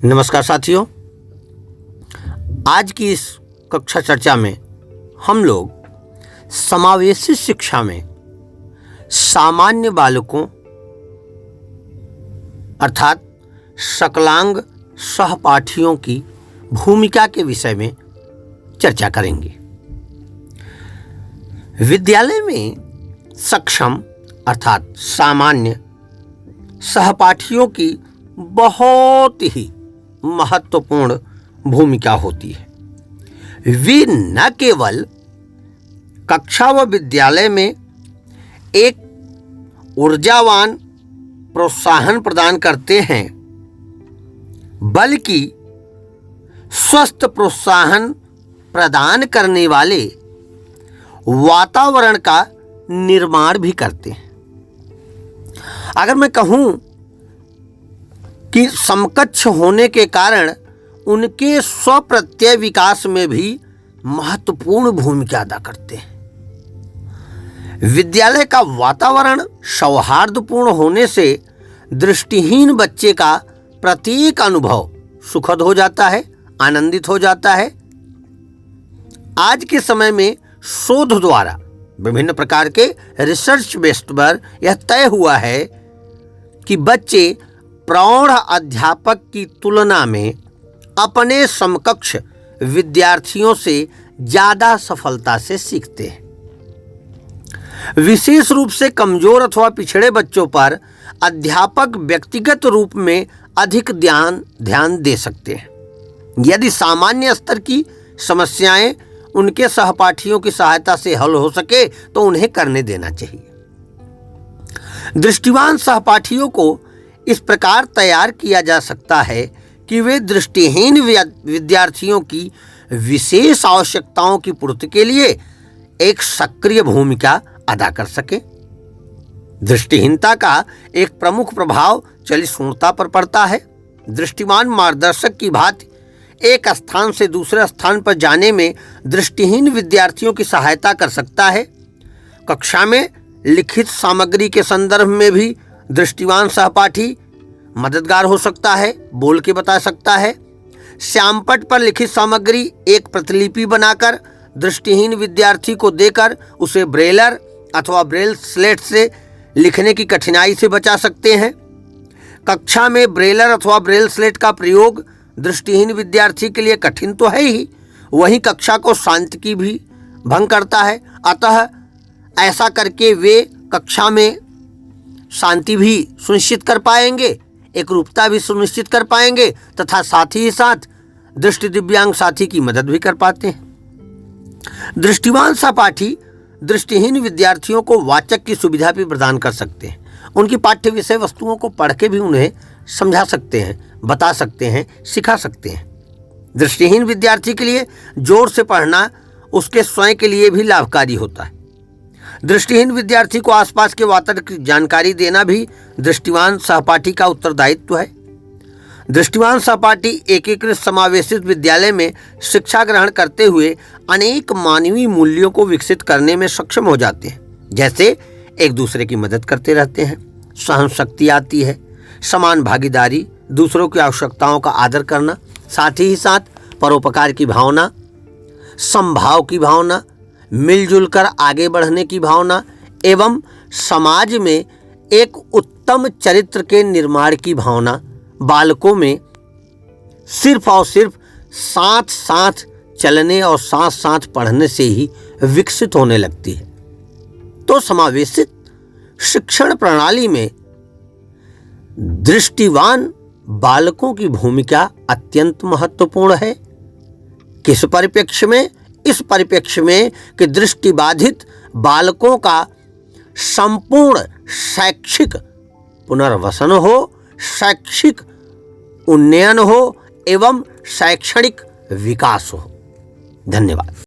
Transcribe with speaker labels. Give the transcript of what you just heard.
Speaker 1: नमस्कार साथियों, आज की इस कक्षा चर्चा में हम लोग समावेशी शिक्षा में सामान्य बालकों अर्थात सकलांग सहपाठियों की भूमिका के विषय में चर्चा करेंगे। विद्यालय में सक्षम अर्थात सामान्य सहपाठियों की बहुत ही महत्वपूर्ण भूमिका होती है। वे न केवल कक्षा व विद्यालय में एक ऊर्जावान प्रोत्साहन प्रदान करते हैं, बल्कि स्वस्थ प्रोत्साहन प्रदान करने वाले वातावरण का निर्माण भी करते हैं। अगर मैं कहूं कि समकक्ष होने के कारण उनके स्वप्रत्यय विकास में भी महत्वपूर्ण भूमिका अदा करते हैं। विद्यालय का वातावरण सौहार्दपूर्ण होने से दृष्टिहीन बच्चे का प्रत्येक अनुभव सुखद हो जाता है, आनंदित हो जाता है। आज के समय में शोध द्वारा विभिन्न प्रकार के रिसर्च बेस्ड पर यह तय हुआ है कि बच्चे प्रौढ़ अध्यापक की तुलना में अपने समकक्ष विद्यार्थियों से ज़्यादा सफलता से सीखते हैं। विशेष रूप से कमजोर अथवा पिछड़े बच्चों पर अध्यापक व्यक्तिगत रूप में अधिक ध्यान दे सकते हैं। यदि सामान्य स्तर की समस्याएं उनके सहपाठियों की सहायता से हल हो सके तो उन्हें करने देना चाहिए। दृष्टिवान सहपाठियों को इस प्रकार तैयार किया जा सकता है कि वे दृष्टिहीन विद्यार्थियों की विशेष आवश्यकताओं की पूर्ति के लिए एक सक्रिय भूमिका अदा कर सके। दृष्टिहीनता का एक प्रमुख प्रभाव चलितशून्यता पर पड़ता है। दृष्टिमान मार्गदर्शक की भांति एक स्थान से दूसरे स्थान पर जाने में दृष्टिहीन विद्यार्थियों की सहायता कर सकता है। कक्षा में लिखित सामग्री के संदर्भ में भी दृष्टिवान सहपाठी मददगार हो सकता है, बोल के बता सकता है। श्यामपट्ट पर लिखित सामग्री एक प्रतिलिपि बनाकर दृष्टिहीन विद्यार्थी को देकर उसे ब्रेलर अथवा ब्रेल स्लेट से लिखने की कठिनाई से बचा सकते हैं। कक्षा में ब्रेलर अथवा ब्रेल स्लेट का प्रयोग दृष्टिहीन विद्यार्थी के लिए कठिन तो है ही, वहीं कक्षा को शांति की भी भंग करता है। अतः ऐसा करके वे कक्षा में शांति भी सुनिश्चित कर पाएंगे, एकरूपता भी सुनिश्चित कर पाएंगे तथा साथ ही साथ दृष्टि दिव्यांग साथी की मदद भी कर पाते हैं। दृष्टिवान सहपाठी दृष्टिहीन विद्यार्थियों को वाचक की सुविधा भी प्रदान कर सकते हैं। उनकी पाठ्य विषय वस्तुओं को पढ़ के भी उन्हें समझा सकते हैं, बता सकते हैं, सिखा सकते हैं। दृष्टिहीन विद्यार्थी के लिए जोर से पढ़ना उसके स्वयं के लिए भी लाभकारी होता है। दृष्टिहीन विद्यार्थी को आसपास के वातावरण की जानकारी देना भी दृष्टिवान सहपाठी का उत्तरदायित्व है। दृष्टिवान सहपाठी एकीकृत समावेशित विद्यालय में शिक्षा ग्रहण करते हुए अनेक मानवीय मूल्यों को विकसित करने में सक्षम हो जाते हैं। जैसे एक दूसरे की मदद करते रहते हैं, सहन शक्ति आती है, समान भागीदारी, दूसरों की आवश्यकताओं का आदर करना, साथ ही साथ परोपकार की भावना, समभाव की भावना, मिलजुल कर आगे बढ़ने की भावना एवं समाज में एक उत्तम चरित्र के निर्माण की भावना बालकों में सिर्फ और सिर्फ साथ साथ चलने और साथ साथ पढ़ने से ही विकसित होने लगती है। तो समावेशित शिक्षण प्रणाली में दृष्टिवान बालकों की भूमिका अत्यंत महत्वपूर्ण है। किस परिप्रेक्ष्य में? इस परिप्रेक्ष्य में कि दृष्टिबाधित बालकों का संपूर्ण शैक्षिक पुनर्वसन हो, शैक्षिक उन्नयन हो एवं शैक्षणिक विकास हो। धन्यवाद।